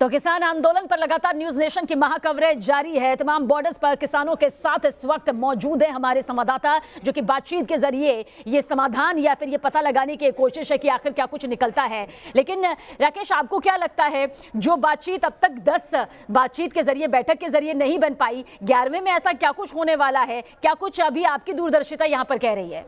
तो किसान आंदोलन पर लगातार न्यूज नेशन की महाकवरेज जारी है। तमाम बॉर्डर्स पर किसानों के साथ इस वक्त मौजूद है हमारे संवाददाता, जो कि बातचीत के जरिए ये समाधान या फिर ये पता लगाने की कोशिश है कि आखिर क्या कुछ निकलता है। लेकिन राकेश, आपको क्या लगता है, जो बातचीत अब तक 10 बातचीत के जरिए, बैठक के जरिए नहीं बन पाई, 11वें में ऐसा क्या कुछ होने वाला है? क्या कुछ अभी आपकी दूरदर्शिता यहाँ पर कह रही है?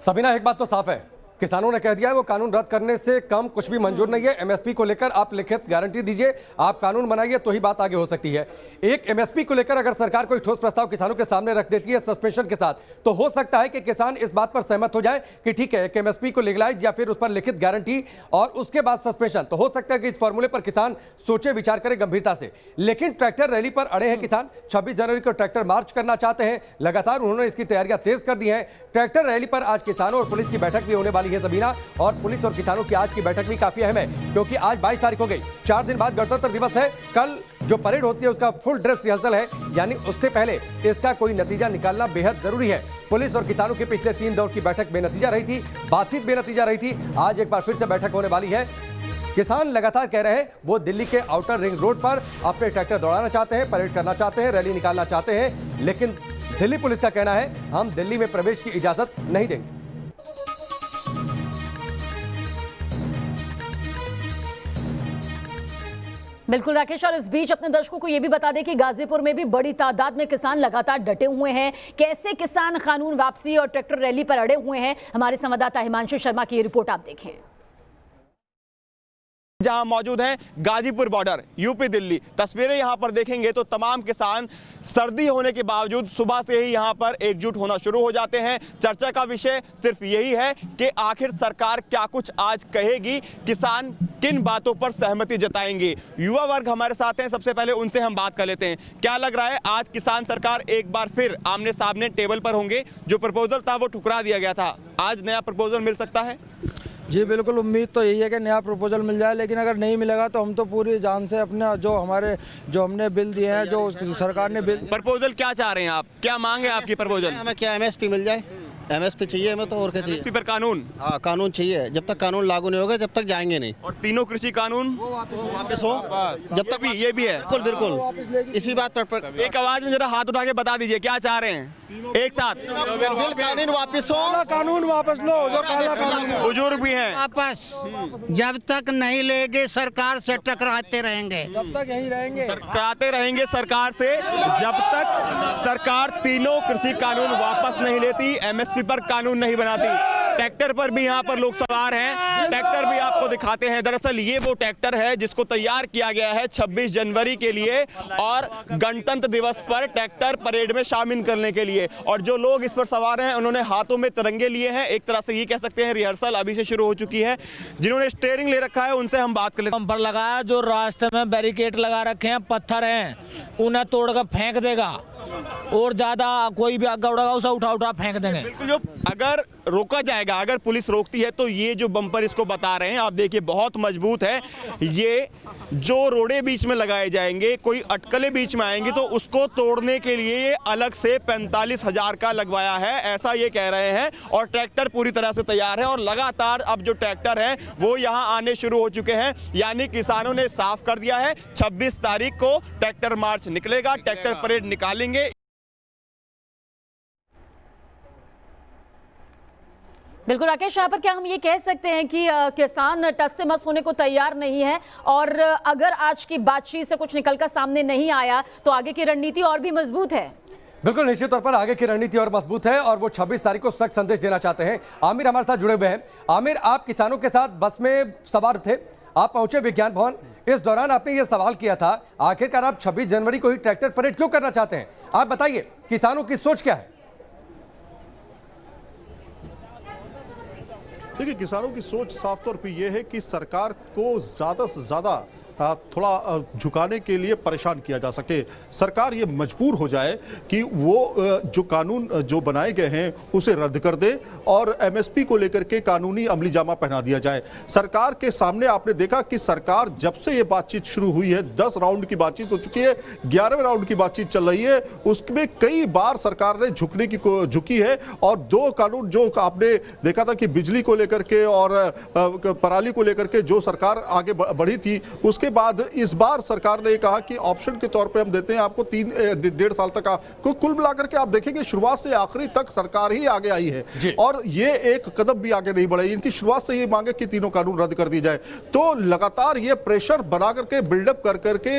सबीना, एक बात तो साफ है, किसानों ने कह दिया है वो कानून रद्द करने से कम कुछ भी मंजूर नहीं है। एमएसपी को लेकर आप लिखित गारंटी दीजिए, आप कानून बनाइए तो ही बात आगे हो सकती है। एक एमएसपी को लेकर अगर सरकार कोई ठोस प्रस्ताव किसानों के सामने रख देती है सस्पेंशन के साथ, तो हो सकता है कि किसान इस बात पर सहमत हो जाए कि ठीक है, एक एमएसपी को लीगलाइज या फिर उस पर लिखित गारंटी और उसके बाद सस्पेंशन। तो हो सकता है कि इस फॉर्मूले पर किसान सोचे विचार करे गंभीरता से। लेकिन ट्रैक्टर रैली पर अड़े हैं किसान। 26 जनवरी को ट्रैक्टर मार्च करना चाहते हैं। लगातार उन्होंने इसकी तैयारियां तेज कर दी हैं। ट्रैक्टर रैली पर आज किसानों और पुलिस की बैठक भी होने वाली है सबीना, और पुलिस और किसानों की आज की बैठक भी काफी अहम है, क्योंकि आज 22 तारीख हो गई, 4 दिन बाद गणतंत्र दिवस है। कल जो परेड होती है उसका फुल ड्रेस रिहर्सल है, यानी उससे पहले इसका कोई नतीजा निकालना बेहद जरूरी है। पुलिस और किसानों की पिछले 3 दौर की बैठक बेनतीजा रही थी, बातचीत बेनतीजा रही थी। आज एक बार फिर से बैठक होने वाली है। किसान लगातार कह रहे हैं वो दिल्ली के आउटर रिंग रोड पर अपने ट्रैक्टर दौड़ाना चाहते हैं, परेड करना चाहते हैं, रैली निकालना चाहते हैं, लेकिन दिल्ली पुलिस का कहना है हम दिल्ली में प्रवेश की इजाजत नहीं देंगे। बिल्कुल राकेश, और इस बीच अपने दर्शकों को यह भी बता दें कि गाजीपुर में भी बड़ी तादाद में किसान लगातार डटे हुए हैं। कैसे किसान कानून वापसी और ट्रैक्टर रैली पर अड़े हुए हैं, हमारे संवाददाता हिमांशु शर्मा की ये रिपोर्ट आप देखें। जहां मौजूद हैं गाजीपुर बॉर्डर, यूपी दिल्ली। तस्वीरें यहां पर देखेंगे तो तमाम किसान सर्दी होने के बावजूद सुबह से ही यहां पर एकजुट होना शुरू हो जाते हैं। चर्चा का विषय सिर्फ यही है कि आखिर सरकार क्या कुछ आज कहेगी, किसान किन बातों पर सहमति जताएंगे। युवा वर्ग हमारे साथ हैं, सबसे पहले उनसे हम बात कर लेते हैं। क्या लग रहा है, आज किसान सरकार एक बार फिर आमने सामने टेबल पर होंगे? जो प्रपोजल था वो ठुकरा दिया गया था, आज नया प्रपोजल मिल सकता है? जी बिल्कुल, उम्मीद तो यही है कि नया प्रपोजल मिल जाए, लेकिन अगर नहीं मिलेगा तो हम तो पूरी जान से अपने जो हमने बिल दिए हैं, जो सरकार ने बिल। प्रपोजल क्या चाह रहे हैं आप, क्या मांग है आपकी प्रपोजल? हमें क्या एमएसपी मिल जाए, एमएसपी चाहिए हमें, तो और क्या चाहिए? एमएसपी पर कानून? हाँ, कानून चाहिए। जब तक कानून लागू नहीं होगा जब तक जाएंगे नहीं। और तीनों कृषि कानून वापस हो, जब तक ये भी है। बिल्कुल बिल्कुल, इसी बात पर एक आवाज में जरा हाथ उठा के बता दीजिए क्या चाह रहे हैं एक साथ। कानून वापस हो, कानून वापस लो, जो काला कानून। बुजुर्ग भी हैं। वापस जब तक नहीं लेंगे सरकार से टकराते रहेंगे, जब तक यहीं रहेंगे, टकराते रहेंगे सरकार से, जब तक सरकार तीनों कृषि कानून वापस नहीं लेती, एमएसपी पर कानून नहीं बनाती। ट्रैक्टर पर भी यहाँ पर लोग सवार हैं, ट्रैक्टर भी आपको दिखाते हैं। दरअसल ये वो ट्रैक्टर है जिसको तैयार किया गया है 26 जनवरी के लिए और गणतंत्र दिवस पर ट्रैक्टर परेड में शामिल करने के लिए। और जो लोग इस पर सवार हैं उन्होंने हाथों में तिरंगे लिए हैं। एक तरह से ये कह सकते हैं रिहर्सल अभी से शुरू हो चुकी है। जिन्होंने स्टीयरिंग ले रखा है उनसे हम बात कर लेते हैं। पर लगाया, जो रास्ते में बैरिकेड लगा रखे हैं, पत्थर हैं, उन्हें तोड़कर फेंक देगा, और ज्यादा कोई भी आगे उड़ेगा उसे उठा उठा फेंक देंगे। बिल्कुल, जो अगर रोका जाएगा, अगर पुलिस रोकती है तो ये जो बम्पर इसको बता रहे हैं आप देखिए बहुत मजबूत है। ये जो रोड़े बीच में लगाए जाएंगे, कोई अटकले बीच में आएंगे तो उसको तोड़ने के लिए ये अलग से 45,000 का लगवाया है, ऐसा ये कह रहे हैं। और ट्रैक्टर पूरी तरह से तैयार है और लगातार अब जो ट्रैक्टर है वो यहाँ आने शुरू हो चुके हैं। यानी किसानों ने साफ कर दिया है 26 तारीख को ट्रैक्टर मार्च निकलेगा, ट्रैक्टर परेड निकालेंगे। बिल्कुल राकेश, यहाँ पर क्या हम ये कह सकते हैं कि किसान टस से मस होने को तैयार नहीं है, और अगर आज की बातचीत से कुछ निकलकर सामने नहीं आया तो आगे की रणनीति और भी मजबूत है? बिल्कुल, निश्चित तौर पर आगे की रणनीति और मजबूत है और वो 26 तारीख को सख्त संदेश देना चाहते हैं। आमिर हमारे साथ जुड़े हुए हैं। आमिर, आप किसानों के साथ बस में सवार थे, आप पहुंचे विज्ञान भवन, इस दौरान आपने ये सवाल किया था आखिरकार आप 26 जनवरी को ही ट्रैक्टर परेड क्यों करना चाहते हैं? आप बताइए, किसानों की सोच क्या है? देखिए, किसानों की सोच साफ तौर पे ये है कि सरकार को ज़्यादा से ज़्यादा थोड़ा झुकाने के लिए परेशान किया जा सके। सरकार ये मजबूर हो जाए कि वो जो कानून जो बनाए गए हैं उसे रद्द कर दे और एमएसपी को लेकर के कानूनी अमली जामा पहना दिया जाए। सरकार के सामने आपने देखा कि सरकार जब से ये बातचीत शुरू हुई है, 10 राउंड की बातचीत हो चुकी है, 11वें राउंड की बातचीत चल रही है, उसमें कई बार सरकार ने झुकी है। और 2 कानून जो आपने देखा था कि बिजली को लेकर के और पराली को लेकर के जो सरकार आगे बढ़ी थी, उसके बाद इस बार सरकार ने कहा कि ऑप्शन के तौर पे हम देते हैं आपको 3-1.5 साल तक कुल मिलाकर के आप देखेंगे शुरुआत से आखिरी तक सरकार ही आगे आई है और ये एक कदम भी आगे नहीं बढ़े। इनकी शुरुआत से ये मांगे कि तीनों कानून रद्द कर दिए जाए। तो लगातार ये प्रेशर बना करके बिल्डअप कर करके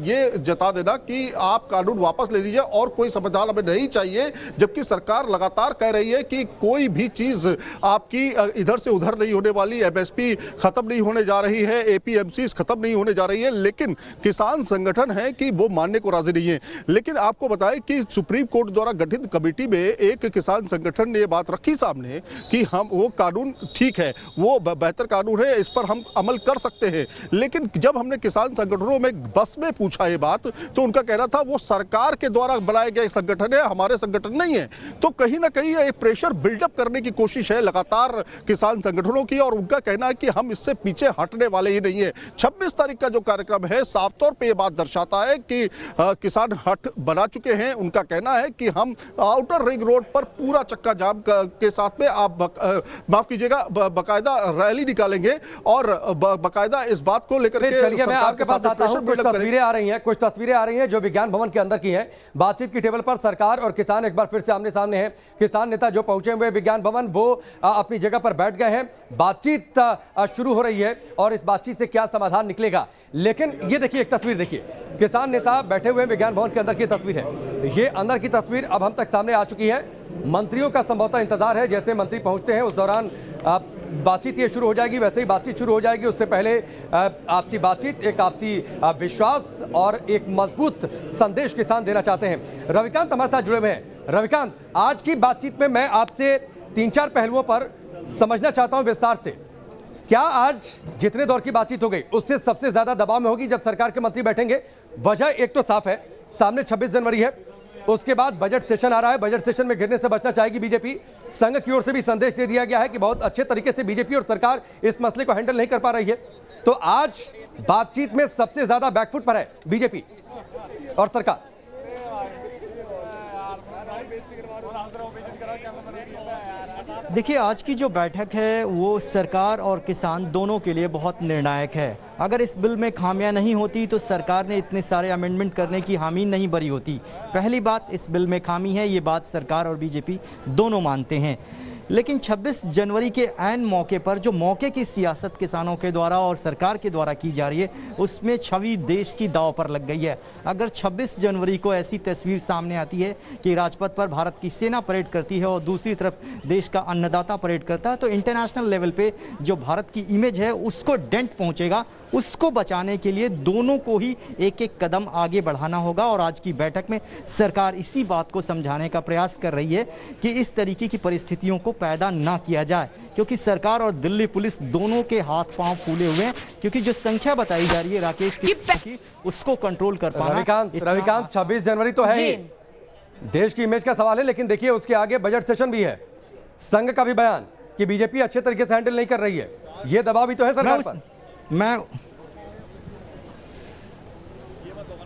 ये जता देना कि आप कानून वापस ले लीजिए और कोई समाधान हमें नहीं चाहिए, जबकि सरकार लगातार कह रही है कि कोई भी चीज आपकी इधर से उधर नहीं होने वाली, एमएसपी खत्म नहीं होने जा रही है, एपीएमसी खत्म नहीं होने जा रही है, लेकिन किसान संगठन है कि वो मानने को राजी नहीं है। लेकिन आपको बताएं कि सुप्रीम कोर्ट द्वारा गठित कमेटी में एक किसान संगठन ने ये बात रखी सामने कि हम वो कानून ठीक है, वो बेहतर कानून है, इस पर हम अमल कर सकते हैं। लेकिन जब हमने किसान संगठनों में बस में पूछा ये बात तो उनका कहना था वो सरकार के द्वारा बनाए गए संगठन है, हमारे संगठन नहीं है। तो कहीं ना कहीं एक प्रेशर बिल्डअप करने की कोशिश है लगातार किसान संगठनों की और उनका कहना है कि हम इससे पीछे हटने वाले ही नहीं है। 26 तारीख का जो कार्यक्रम है साफ तौर पे ये बात दर्शाता है कि किसान हट बना चुके हैं। उनका कहना है कि हम आउटर रिंग रोड पर पूरा चक्का जाम के साथ में आप माफ कीजिएगा बकायदा रैली निकालेंगे और बकायदा इस बात को लेकर के चलिए मैं आपके पास आता हूं। कुछ तस्वीरें आ रही हैं जो विज्ञान भवन के अंदर की हैं। बातचीत की टेबल पर सरकार और किसान एक बार फिर से आमने सामने हैं। किसान नेता जो पहुंचे हुए विज्ञान भवन वो अपनी जगह पर बैठ गए हैं। बातचीत शुरू हो रही है और इस बातचीत से क्या समाधान निकलेगा। लेकिन ये देखिए, एक तस्वीर देखिए, किसान नेता बैठे हुए विज्ञान भवन के अंदर की तस्वीर है। ये अंदर की तस्वीर अब हम तक सामने आ चुकी है। मंत्रियों का संभवतः इंतजार है, जैसे मंत्री पहुंचते हैं उस दौरान बातचीत ये शुरू हो जाएगी, वैसे ही बातचीत शुरू हो जाएगी। उससे पहले आपसी बातचीत, एक आपसी विश्वास और एक मजबूत संदेश किसान देना चाहते हैं। रविकांत हमारे साथ जुड़े हुए हैं। रविकांत, आज की बातचीत में मैं आपसे 3-4 पहलुओं पर समझना चाहता हूं विस्तार से। क्या आज जितने दौर की बातचीत हो गई उससे सबसे ज्यादा दबाव में होगी जब सरकार के मंत्री बैठेंगे? वजह एक तो साफ है, सामने 26 जनवरी है, उसके बाद बजट सेशन आ रहा है। बजट सेशन में घिरने से बचना चाहेगी बीजेपी। संघ की ओर से भी संदेश दे दिया गया है कि बहुत अच्छे तरीके से बीजेपी और सरकार इस मसले को हैंडल नहीं कर पा रही है। तो आज बातचीत में सबसे ज्यादा बैकफुट पर है बीजेपी और सरकार। देखिए, आज की जो बैठक है वो सरकार और किसान दोनों के लिए बहुत निर्णायक है। अगर इस बिल में खामियां नहीं होती तो सरकार ने इतने सारे अमेंडमेंट करने की हामी नहीं भरी होती। पहली बात, इस बिल में खामी है, ये बात सरकार और बीजेपी दोनों मानते हैं। लेकिन 26 जनवरी के ऐन मौके पर जो मौके की सियासत किसानों के द्वारा और सरकार के द्वारा की जा रही है उसमें छवि देश की दांव पर लग गई है। अगर 26 जनवरी को ऐसी तस्वीर सामने आती है कि राजपथ पर भारत की सेना परेड करती है और दूसरी तरफ देश का अन्नदाता परेड करता है तो इंटरनेशनल लेवल पे जो भारत की इमेज है उसको डेंट पहुंचेगा। उसको बचाने के लिए दोनों को ही एक एक कदम आगे बढ़ाना होगा और आज की बैठक में सरकार इसी बात को समझाने का प्रयास कर रही है कि इस तरीके की परिस्थितियों को पैदा ना किया जाए, क्योंकि सरकार और दिल्ली पुलिस दोनों के हाथ पांव फूले हुए हैं। क्योंकि जो संख्या बताई जा रही है राकेश की उसको कंट्रोल कर पाना। रविकांत 26 जनवरी तो है ही, देश की इमेज का सवाल है, लेकिन देखिए उसके आगे बजट सेशन भी है। संघ का भी बयान कि बीजेपी अच्छे तरीके से हैंडल नहीं कर रही है, ये दबाव भी तो है सरकार पर।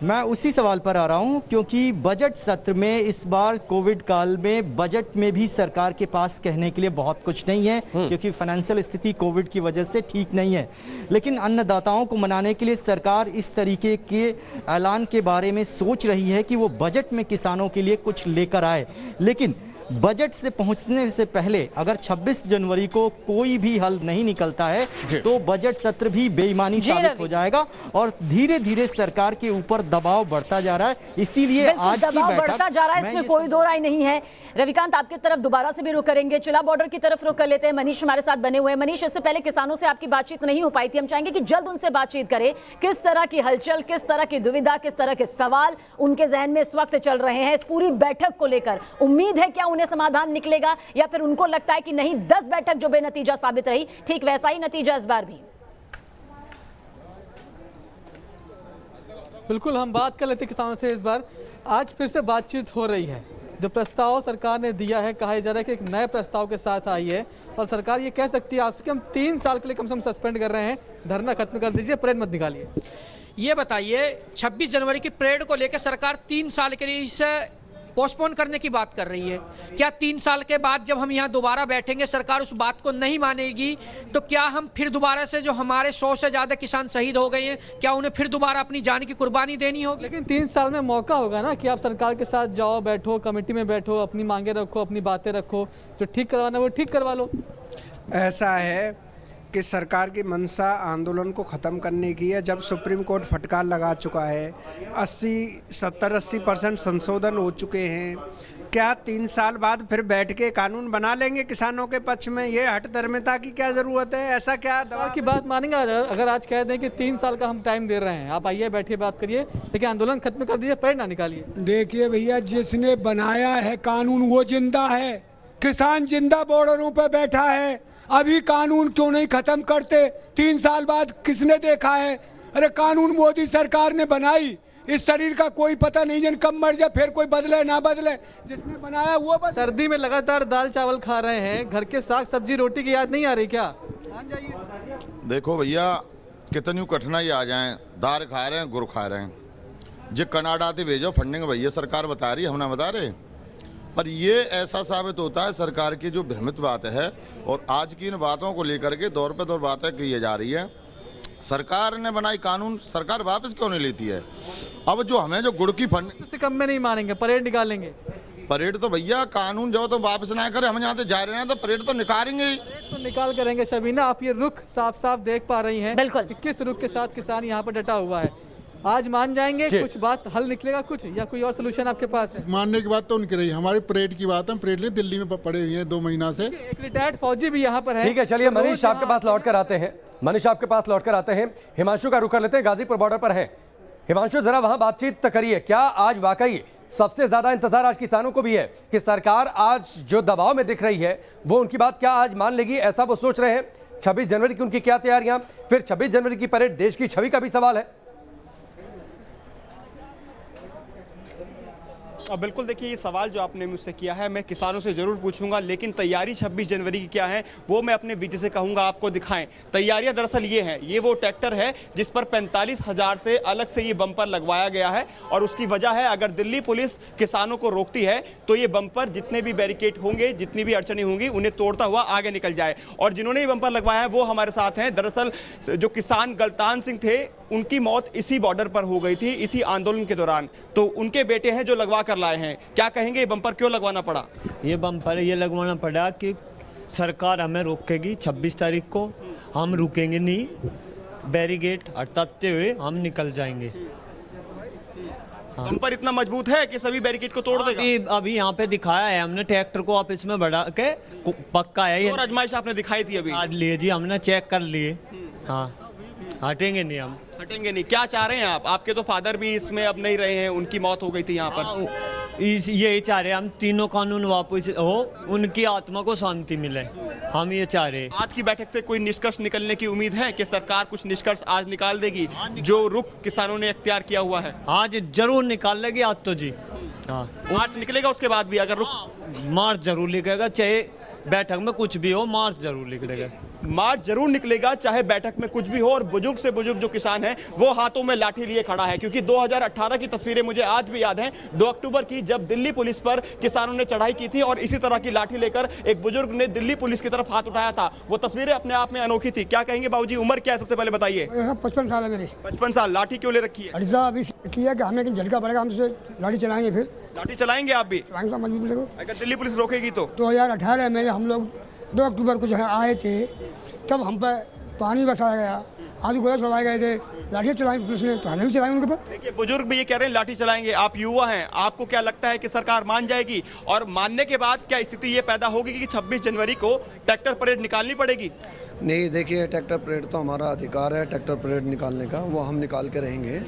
मैं उसी सवाल पर आ रहा हूं, क्योंकि बजट सत्र में इस बार कोविड काल में बजट में भी सरकार के पास कहने के लिए बहुत कुछ नहीं है, क्योंकि फाइनेंशियल स्थिति कोविड की वजह से ठीक नहीं है। लेकिन अन्नदाताओं को मनाने के लिए सरकार इस तरीके के ऐलान के बारे में सोच रही है कि वो बजट में किसानों के लिए कुछ लेकर आए। लेकिन बजट से पहुंचने से पहले अगर 26 जनवरी को कोई भी हल नहीं निकलता है तो बजट सत्र भी बेईमानी साबित हो जाएगा और धीरे धीरे सरकार के ऊपर दबाव बढ़ता जा रहा है। इसीलिए आज की दबाव बैठक बढ़ता जा रहा है, इसमें कोई दो राय नहीं है। रविकांत, आपकी तरफ दोबारा से भी रुख करेंगे, चिला बॉर्डर की तरफ रुख कर लेते हैं। मनीष हमारे साथ बने हुए हैं। मनीष, इससे पहले किसानों से आपकी बातचीत नहीं हो पाई थी, हम चाहेंगे कि जल्द उनसे बातचीत करें। किस तरह की हलचल, किस तरह की दुविधा, किस तरह के सवाल उनके जहन में इस वक्त चल रहे हैं इस पूरी बैठक को लेकर? उम्मीद है क्या उन्हें समाधान निकलेगा, या फिर उनको लगता है कि नहीं 10 बैठक जो बेनतीजा साबित रही, ठीक वैसा ही नतीजा इस बार भी? बिल्कुल, हम बात कर लेते किसानों से। इस बार आज फिर से बातचीत हो रही है। जो प्रस्ताव सरकार ने दिया है, कहा जा रहा है कि एक नए प्रस्ताव के साथ आई है और सरकार ये कह सकती है आपसे कि हम 3 साल के लिए कम से कम सस्पेंड कर रहे हैं, धरना खत्म कर दीजिए, परेड मत निकालिए। ये बताइए, 26 जनवरी की परेड को लेकर सरकार 3 साल के लिए इस पोस्टपोन करने की बात कर रही है। क्या 3 साल के बाद जब हम यहाँ दोबारा बैठेंगे सरकार उस बात को नहीं मानेगी तो क्या हम फिर दोबारा से, जो हमारे 100 से ज़्यादा किसान शहीद हो गए हैं, क्या उन्हें फिर दोबारा अपनी जान की कुर्बानी देनी होगी? लेकिन 3 साल में मौका होगा ना कि आप सरकार के साथ जाओ, बैठो, कमेटी में बैठो, अपनी मांगे रखो, अपनी बातें रखो, जो ठीक करवाना वो ठीक करवा लो। ऐसा है कि सरकार की मंशा आंदोलन को ख़त्म करने की है। जब सुप्रीम कोर्ट फटकार लगा चुका है, 70-80% संशोधन हो चुके हैं, क्या 3 साल बाद फिर बैठ के कानून बना लेंगे किसानों के पक्ष में? ये हठधर्मिता की क्या ज़रूरत है? ऐसा क्या दवा की बात मानेंगे? अगर आज कह दें कि 3 साल का हम टाइम दे रहे हैं, आप आइए, बैठिए, बात करिए, लेकिन आंदोलन खत्म कर दीजिए, परेड ना निकालिए। देखिए भैया, जिसने बनाया है कानून वो जिंदा है, किसान जिंदा बॉर्डरों पर बैठा है। अभी कानून क्यों नहीं खत्म करते? 3 साल बाद किसने देखा है? अरे कानून मोदी सरकार ने बनाई, इस शरीर का कोई पता नहीं जन कब मर जाए, फिर कोई बदले ना बदले, जिसने बनाया वो बदले। सर्दी में लगातार दाल चावल खा रहे हैं, घर के साग सब्जी रोटी की याद नहीं आ रही क्या? देखो भैया, कितनी कठिनाई आ जाए, दाल खा रहे हैं, गुड़ खा रहे हैं, जो कनाडा से भेजो फंडिंग भैया सरकार बता रही है, हम ना बता रहे। पर ये ऐसा साबित होता है सरकार की जो भ्रमित बात है, और आज की इन बातों को लेकर के दौर पे दौर बातें की जा रही है। सरकार ने बनाई कानून, सरकार वापस क्यों नहीं लेती है? अब जो हमें जो गुड़ की फंड उससे कम में नहीं मानेंगे, परेड निकालेंगे। परेड तो भैया कानून जब तो वापस ना करे, हम यहाँ से जा रहे हैं तो परेड तो निकालेंगे ही। तो निकाल करेंगे। शबीना, आप ये रुख साफ साफ देख पा रही हैं, बिल्कुल किस रुख के साथ किसान यहाँ पर डटा हुआ है। आज मान जाएंगे, कुछ बात हल निकलेगा कुछ, या कोई और सोल्यूशन आपके पास है? मानने की बात तो उनकी रही, हमारी परेड की बात है, परेड लिए दिल्ली में पड़े हुए हैं 2 महीना से। एक रिटायर्ड फौजी भी यहाँ पर है। ठीक है, चलिए मनीष आपके पास लौट कर आते हैं। मनीष आपके पास लौट कर आते हैं। हिमांशु का रुख कर लेते हैं, गाजीपुर बॉर्डर पर है। हिमांशु, जरा वहां बातचीत करिए। क्या आज वाकई सबसे ज्यादा इंतजार आज किसानों को भी है कि सरकार आज जो दबाव में दिख रही है वो उनकी बात क्या आज मान लेगी, ऐसा वो सोच रहे हैं? 26 जनवरी की उनकी क्या तैयारियां, फिर 26 जनवरी की परेड, देश की छवि का भी सवाल है। बिल्कुल, देखिए ये सवाल जो आपने मुझसे किया है मैं किसानों से जरूर पूछूंगा, लेकिन तैयारी 26 जनवरी की क्या है वो मैं अपने विजय से कहूंगा आपको दिखाएं। तैयारियां दरअसल ये हैं, ये वो ट्रैक्टर है जिस पर 45,000 से अलग से ये बम्पर लगवाया गया है, और उसकी वजह है अगर दिल्ली पुलिस किसानों को रोकती है तो ये बम्पर जितने भी बैरिकेड होंगे, जितनी भी अड़चने होंगी, उन्हें तोड़ता हुआ आगे निकल जाए। और जिन्होंने ये बम्पर लगवाया है वो हमारे साथ हैं। दरअसल जो किसान गलतान सिंह थे, उनकी मौत इसी बॉर्डर पर हो गई थी, इसी आंदोलन के दौरान। तो उनके बेटे हैं जो लगवा कर लाए हैं। क्या कहेंगे, ये बम्पर क्यों लगवाना पड़ा? ये बम्पर ये लगवाना पड़ा कि सरकार हमें रोकेगी 26 तारीख को, हम रुकेंगे नहीं, बैरिकेड हटाते हुए हम निकल जाएंगे। बम्पर इतना मजबूत है कि सभी बैरिकेड को तोड़ देगा? अभी यहाँ पे दिखाया है हमने, ट्रैक्टर को ऑफिस में बढ़ा के पक्का है ये। और आजमाइश आपने दिखाई थी अभी? आज लिए जी, हमने चेक कर लिए। हाँ, हटेंगे नहीं, हम हटेंगे नहीं। क्या चाह रहे हैं आप? आपके तो फादर भी इसमें अब नहीं रहे हैं, उनकी मौत हो गई थी यहाँ पर। यही चाह रहे हैं हम, तीनों कानून वापस हो, उनकी आत्मा को शांति मिले, हम ये चाह रहे हैं। आज की बैठक से कोई निष्कर्ष निकलने की उम्मीद है कि सरकार कुछ निष्कर्ष आज निकाल देगी जो रुख किसानों ने इख्तियार किया हुआ है? हाँ जी, जरूर निकाल लेगी आज तो जी। हाँ, मार्च निकलेगा उसके बाद भी? अगर रुख मार्च जरूर निकलेगा, चाहे बैठक में कुछ भी हो, मार्च जरूर निकलेगा। मार्च जरूर निकलेगा चाहे बैठक में कुछ भी हो। और बुजुर्ग से बुजुर्ग जो किसान है वो हाथों में लाठी लिए खड़ा है, क्योंकि 2018 की तस्वीरें मुझे आज भी याद हैं, 2 अक्टूबर की, जब दिल्ली पुलिस पर किसानों ने चढ़ाई की थी और इसी तरह की लाठी लेकर एक बुजुर्ग ने दिल्ली पुलिस की तरफ हाथ उठाया था। वो तस्वीरें अपने आप में अनोखी थी। क्या कहेंगे बाबूजी, उम्र क्या है सबसे पहले बताइए? 55 साल है मेरी। 55 साल। लाठी क्यों ले रखी है? अभी किया कि हमें झटका पड़ेगा, हम लाठी चलाएंगे, फिर लाठी चलाएंगे आप भी? मजबूत अगर दिल्ली पुलिस रोकेगी तो? 2018 में हम लोग 2 अक्टूबर को जो है आए थे, तब हम पर पानी बरसाया गया, आदि गोला चलाए गए थे, लाठियाँ चलाई पुलिस ने, तो हमें भी चलाई उनके पर। देखिए बुजुर्ग भी ये कह रहे हैं लाठी चलाएंगे। आप युवा हैं, आपको क्या लगता है कि सरकार मान जाएगी? और मानने के बाद क्या स्थिति ये पैदा होगी कि 26 जनवरी को ट्रैक्टर परेड निकालनी पड़ेगी? नहीं, देखिए ट्रैक्टर परेड तो हमारा अधिकार है, ट्रैक्टर परेड निकालने का, वो हम निकाल के रहेंगे।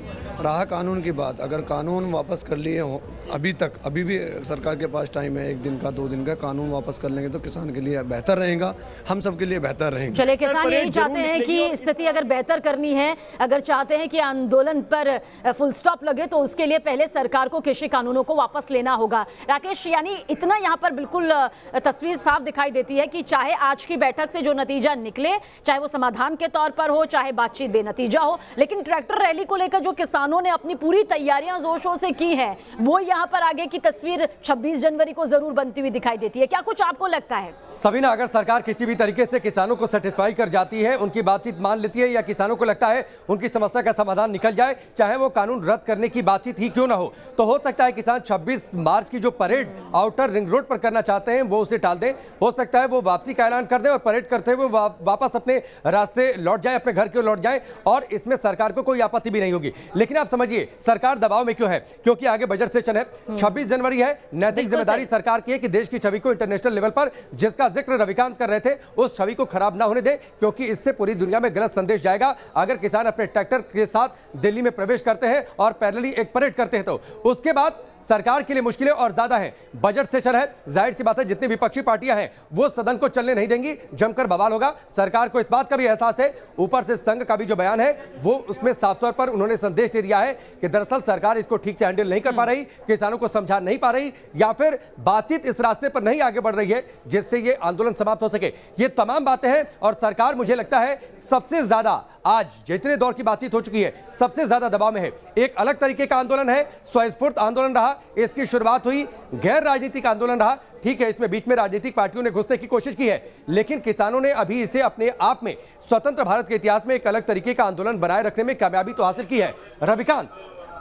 रहा कानून की बात, अगर कानून वापस कर लिए हो अभी भी सरकार के पास टाइम है, 1 दिन का 2 दिन का, कानून वापस कर लेंगे तो किसान के लिए बेहतर रहेगा, हम सब के लिए बेहतर रहेंगे। चले, किसान यही चाहते हैं कि स्थिति अगर बेहतर करनी है, अगर चाहते हैं कि आंदोलन पर फुल स्टॉप लगे तो उसके लिए पहले सरकार को कृषि कानूनों को वापस लेना होगा। राकेश, यानी इतना यहाँ पर बिल्कुल तस्वीर साफ दिखाई देती है कि चाहे आज की बैठक से जो नतीजा निकले, चाहे वो समाधान के तौर पर हो, चाहे बातचीत बेनतीजा हो, लेकिन ट्रैक्टर रैली को लेकर जो किसानों ने अपनी पूरी तैयारियां जोर शोर से की हैं, वो यहाँ पर आगे की तस्वीर 26 जनवरी को जरूर बनती हुई दिखाई देती है। क्या कुछ आपको लगता है? सबीना, अगर सरकार किसी भी तरीके से किसानों को सेटिस्फाई कर जाती है, उनकी बातचीत मान लेती है, या किसानों को लगता है उनकी समस्या का समाधान निकल जाए, चाहे वो कानून रद्द करने की बातचीत ही क्यों ना हो सकता है किसान 26 मार्च की जो परेड आउटर रिंग रोड पर करना चाहते हैं वो उसे टाल दें। हो सकता है वो वापसी का ऐलान कर दें और परेड करते हुए वापस अपने रास्ते लौट जाए, अपने घर की ओर लौट जाए, और इसमें सरकार को कोई आपत्ति भी नहीं होगी। लेकिन आप समझिए सरकार दबाव में क्यों है, क्योंकि आगे बजट सेशन है, 26 जनवरी है। नैतिक जिम्मेदारी सरकार की है कि देश की छवि को इंटरनेशनल लेवल पर, जिसका जिक्र रविकांत कर रहे थे, उस छवि को खराब ना होने दे, क्योंकि इससे पूरी दुनिया में गलत संदेश जाएगा। अगर किसान अपने ट्रैक्टर के साथ दिल्ली में प्रवेश करते हैं और पैरेलली एक परेड करते हैं तो उसके बाद सरकार के लिए मुश्किलें और ज्यादा हैं। बजट सेशन है, जाहिर सी बात है जितनी विपक्षी पार्टियां हैं वो सदन को चलने नहीं देंगी, जमकर बवाल होगा। सरकार को इस बात का भी एहसास है, ऊपर से संघ का भी जो बयान है वो उसमें साफ तौर पर उन्होंने संदेश दे दिया है कि दरअसल सरकार इसको ठीक से हैंडल नहीं कर पा रही, किसानों को समझा नहीं पा रही, या फिर बातचीत इस रास्ते पर नहीं आगे बढ़ रही है जिससे ये आंदोलन समाप्त हो सके। ये तमाम बातें हैं और सरकार, मुझे लगता है सबसे ज्यादा आज जितने दौर की बातचीत हो चुकी है सबसे ज्यादा दबाव में है। एक अलग तरीके का आंदोलन है, स्वयंस्फूर्त आंदोलन रहा, इसकी शुरुआत हुई, गैर राजनीतिक आंदोलन रहा। ठीक है, इसमें बीच में राजनीतिक पार्टियों ने घुसने की कोशिश की है, लेकिन किसानों ने अभी इसे अपने आप में स्वतंत्र भारत के इतिहास में एक अलग तरीके का आंदोलन बनाए रखने में कामयाबी तो हासिल की है। रविकांत,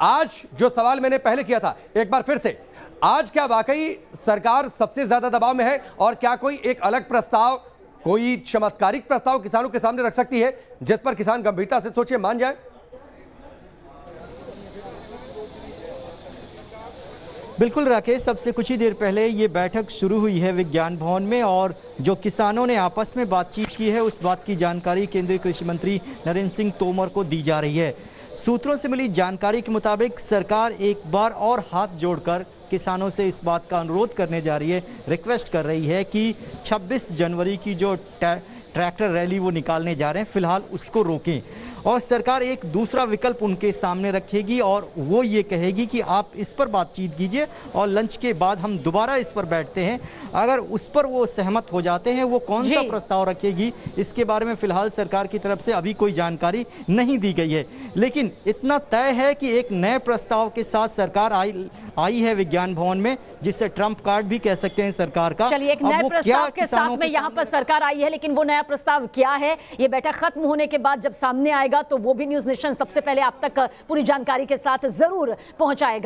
आज जो सवाल मैंने पहले किया था, एक बार फिर से, आज क्या वाकई सरकार सबसे ज्यादा दबाव में है और क्या कोई एक अलग प्रस्ताव, कोई चमत्कारिक प्रस्ताव किसानों के सामने रख सकती है जिस पर किसान गंभीरता से सोचे, मान जाए? बिल्कुल राकेश, सबसे कुछ ही देर पहले ये बैठक शुरू हुई है विज्ञान भवन में, और जो किसानों ने आपस में बातचीत की है उस बात की जानकारी केंद्रीय कृषि मंत्री नरेंद्र सिंह तोमर को दी जा रही है। सूत्रों से मिली जानकारी के मुताबिक सरकार एक बार और हाथ जोड़कर किसानों से इस बात का अनुरोध करने जा रही है, रिक्वेस्ट कर रही है कि 26 जनवरी की जो ट्रैक्टर रैली वो निकालने जा रहे हैं फिलहाल उसको रोकें, और सरकार एक दूसरा विकल्प उनके सामने रखेगी और वो ये कहेगी कि आप इस पर बातचीत कीजिए और लंच के बाद हम दोबारा इस पर बैठते हैं। अगर उस पर वो सहमत हो जाते हैं, वो कौन सा प्रस्ताव रखेगी इसके बारे में फिलहाल सरकार की तरफ से अभी कोई जानकारी नहीं दी गई है, लेकिन इतना तय है कि एक नए प्रस्ताव के साथ सरकार आई है विज्ञान भवन में, जिसे ट्रम्प कार्ड भी कह सकते हैं सरकार का। चलिए, एक नए प्रस्ताव के साथ में यहाँ पर सरकार आई है, लेकिन वो नया प्रस्ताव क्या है ये बैठक खत्म होने के बाद जब सामने आएगा तो वो भी न्यूज़ नेशन सबसे पहले आप तक पूरी जानकारी के साथ जरूर पहुंचाएगा।